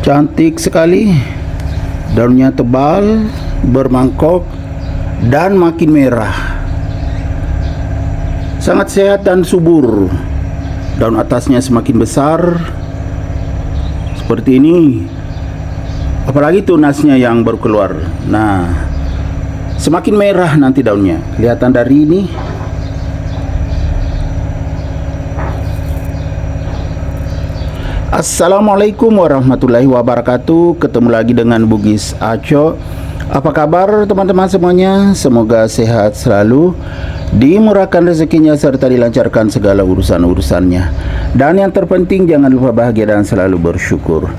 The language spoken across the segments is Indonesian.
Cantik sekali. Daunnya tebal, bermangkok, dan makin merah. Sangat sehat dan subur. Daun atasnya semakin besar seperti ini. Apalagi tunasnya yang baru keluar. Nah, semakin merah nanti daunnya. Kelihatan dari ini. Assalamualaikum warahmatullahi wabarakatuh. Ketemu lagi dengan Bugis Aco. Apa kabar teman-teman semuanya? Semoga sehat selalu, dimurahkan rezekinya serta dilancarkan segala urusan-urusannya. Dan yang terpenting jangan lupa bahagia dan selalu bersyukur.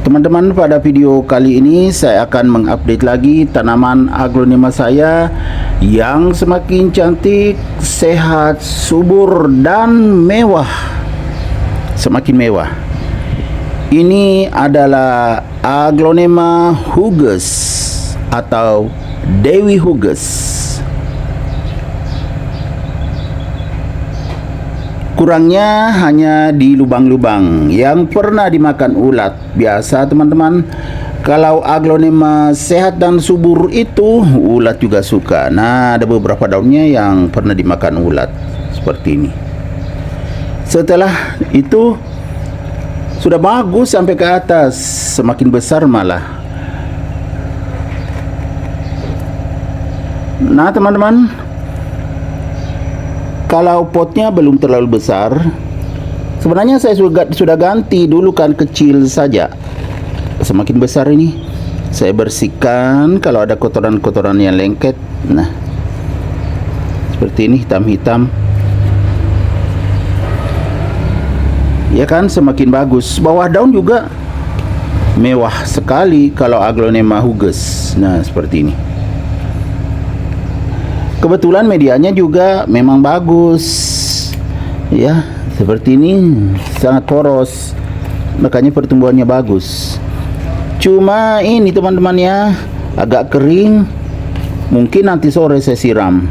Teman-teman, pada video kali ini saya akan mengupdate lagi tanaman aglonema saya yang semakin cantik, sehat, subur, dan mewah. Semakin mewah. Ini adalah aglonema Huges atau Dewi Huges. Kurangnya hanya di lubang-lubang yang pernah dimakan ulat. Biasa teman-teman, kalau aglonema sehat dan subur itu ulat juga suka. Nah, ada beberapa daunnya yang pernah dimakan ulat seperti ini. Setelah itu sudah bagus sampai ke atas, semakin besar malah. Nah teman-teman, kalau potnya belum terlalu besar, sebenarnya saya sudah ganti dulu kan kecil saja. Semakin besar ini saya bersihkan kalau ada kotoran-kotoran yang lengket. Nah, seperti ini hitam-hitam. Ya kan, semakin bagus. Bawah daun juga mewah sekali kalau aglonema Huges. Nah, seperti ini. Kebetulan medianya juga memang bagus. Ya, seperti ini, sangat poros. Makanya pertumbuhannya bagus. Cuma ini teman-teman ya, agak kering. Mungkin nanti sore saya siram.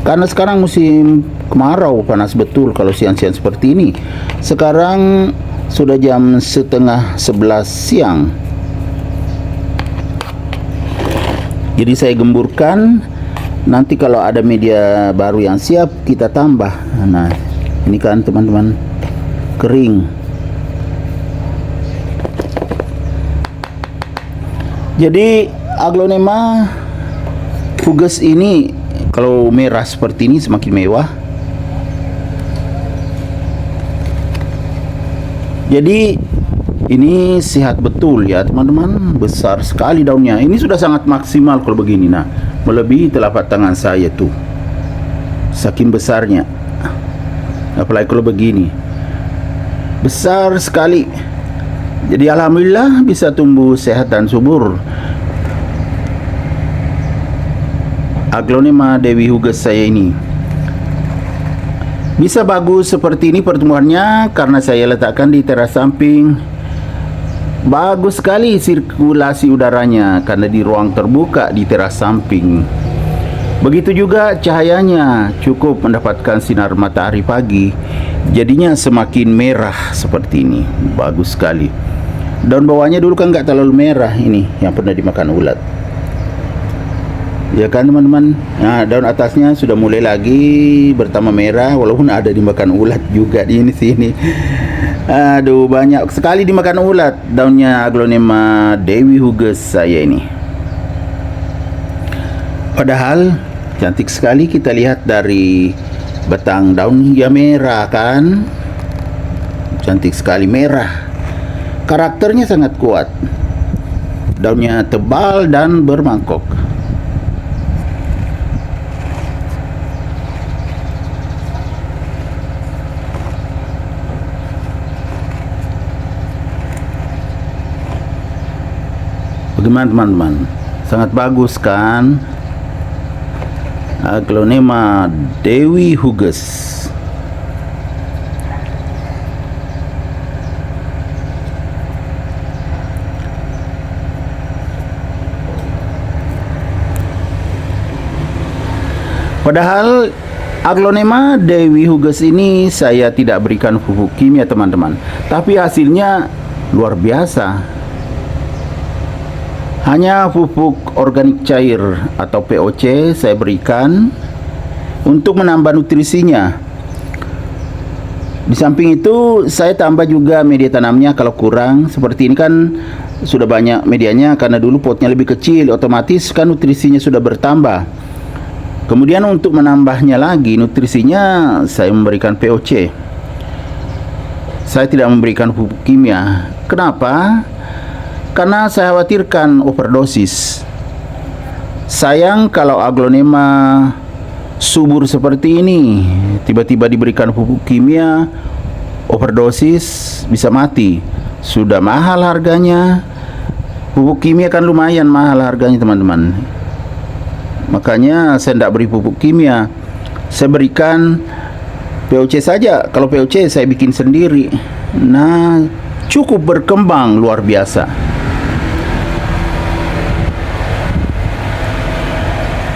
Karena sekarang musim kemarau, panas betul kalau siang-siang seperti ini. Sekarang sudah jam setengah 11 siang. Jadi saya gemburkan. Nanti kalau ada media baru yang siap, kita tambah. Nah, ini kan teman-teman, kering. Jadi aglonema Huges ini kalau merah seperti ini semakin mewah. Jadi ini sehat betul ya teman-teman. Besar sekali daunnya. Ini sudah sangat maksimal kalau begini. Nah, melebihi telapak tangan saya tuh, saking besarnya. Apalagi kalau begini, besar sekali. Jadi alhamdulillah bisa tumbuh sehat dan subur aglonema Dewi Huges saya ini. Bisa bagus seperti ini pertumbuhannya karena saya letakkan di teras samping. Bagus sekali sirkulasi udaranya karena di ruang terbuka di teras samping. Begitu juga cahayanya, cukup mendapatkan sinar matahari pagi. Jadinya semakin merah seperti ini. Bagus sekali. Daun bawahnya dulu kan nggak terlalu merah, ini yang pernah dimakan ulat. Ya kan teman-teman. Nah, daun atasnya sudah mulai lagi bertambah merah, walaupun ada dimakan ulat juga di sini. Aduh, banyak sekali dimakan ulat daunnya aglonema Dewi Huges saya ini. Padahal cantik sekali kita lihat dari batang daun yang merah kan. Cantik sekali merah. Karakternya sangat kuat. Daunnya tebal dan bermangkok. Bagaimana teman-teman? Sangat bagus kan? Aglonema Dewi Huges. Padahal aglonema Dewi Huges ini saya tidak berikan pupuk kimia teman-teman, tapi hasilnya luar biasa. Hanya pupuk organik cair atau POC saya berikan untuk menambah nutrisinya. Di samping itu saya tambah juga media tanamnya kalau kurang. Seperti ini kan sudah banyak medianya karena dulu potnya lebih kecil, otomatis kan nutrisinya sudah bertambah. Kemudian untuk menambahnya lagi nutrisinya saya memberikan POC. Saya tidak memberikan pupuk kimia. Kenapa? Karena saya khawatirkan overdosis. Sayang kalau aglonema subur seperti ini tiba-tiba diberikan pupuk kimia, overdosis, bisa mati. Sudah mahal harganya. Pupuk kimia kan lumayan mahal harganya teman-teman. Makanya saya tidak beri pupuk kimia. Saya berikan POC saja. Kalau POC saya bikin sendiri. Nah, cukup berkembang luar biasa.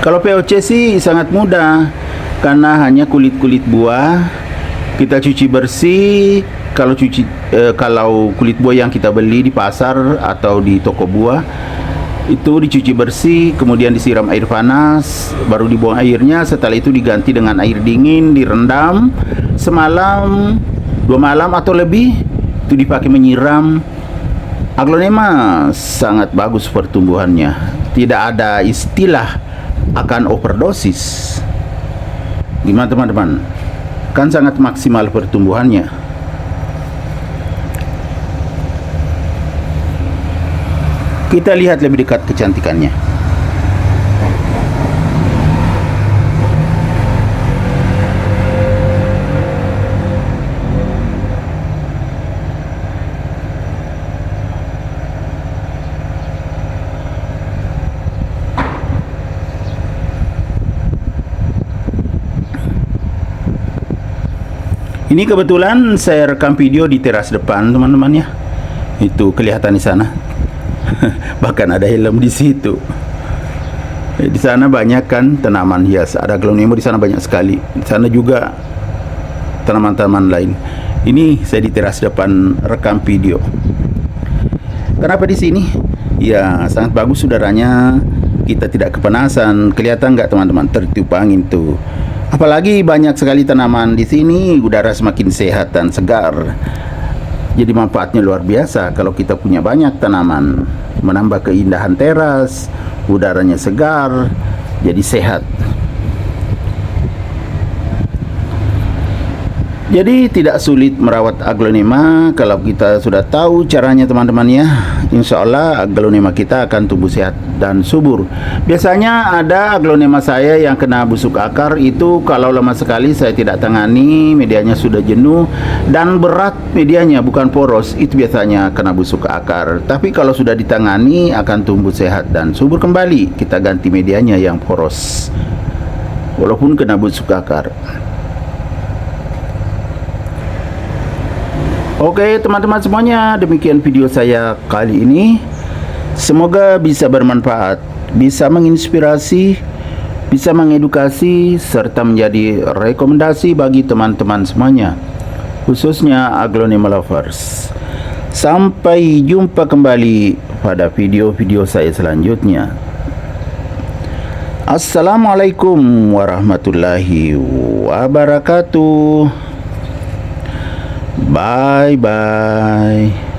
Kalau POC sih sangat mudah, karena hanya kulit-kulit buah kita cuci bersih. Kalau kulit buah yang kita beli di pasar atau di toko buah itu dicuci bersih, kemudian disiram air panas, baru dibuang airnya. Setelah itu diganti dengan air dingin, direndam semalam, 2 malam atau lebih, itu dipakai menyiram. Aglonema sangat bagus pertumbuhannya, tidak ada istilah akan overdosis. Gimana teman-teman? Kan sangat maksimal pertumbuhannya. Kita lihat lebih dekat kecantikannya. Ini kebetulan saya rekam video di teras depan teman-teman ya. Itu kelihatan di sana. Bahkan ada helm di situ. Di sana banyak kan tanaman hias. Ada aglonema di sana banyak sekali. Di sana juga tanaman-tanaman lain. Ini saya di teras depan rekam video. Kenapa di sini? Ya, sangat bagus udaranya. Kita tidak kepanasan. Kelihatan nggak teman-teman? Tertiup angin tuh. Apalagi banyak sekali tanaman di sini, udara semakin sehat dan segar. Jadi manfaatnya luar biasa kalau kita punya banyak tanaman. Menambah keindahan teras, udaranya segar, jadi sehat. Jadi tidak sulit merawat aglonema kalau kita sudah tahu caranya teman-teman ya. Insya Allah aglonema kita akan tumbuh sehat dan subur. Biasanya ada aglonema saya yang kena busuk akar, itu kalau lama sekali saya tidak tangani, medianya sudah jenuh dan berat medianya, bukan poros, itu biasanya kena busuk akar. Tapi kalau sudah ditangani akan tumbuh sehat dan subur kembali. Kita ganti medianya yang poros walaupun kena busuk akar. Oke teman-teman semuanya, demikian video saya kali ini. Semoga bisa bermanfaat, bisa menginspirasi, bisa mengedukasi, serta menjadi rekomendasi bagi teman-teman semuanya, khususnya aglonema lovers. Sampai jumpa kembali pada video-video saya selanjutnya. Assalamualaikum warahmatullahi wabarakatuh. Bye bye.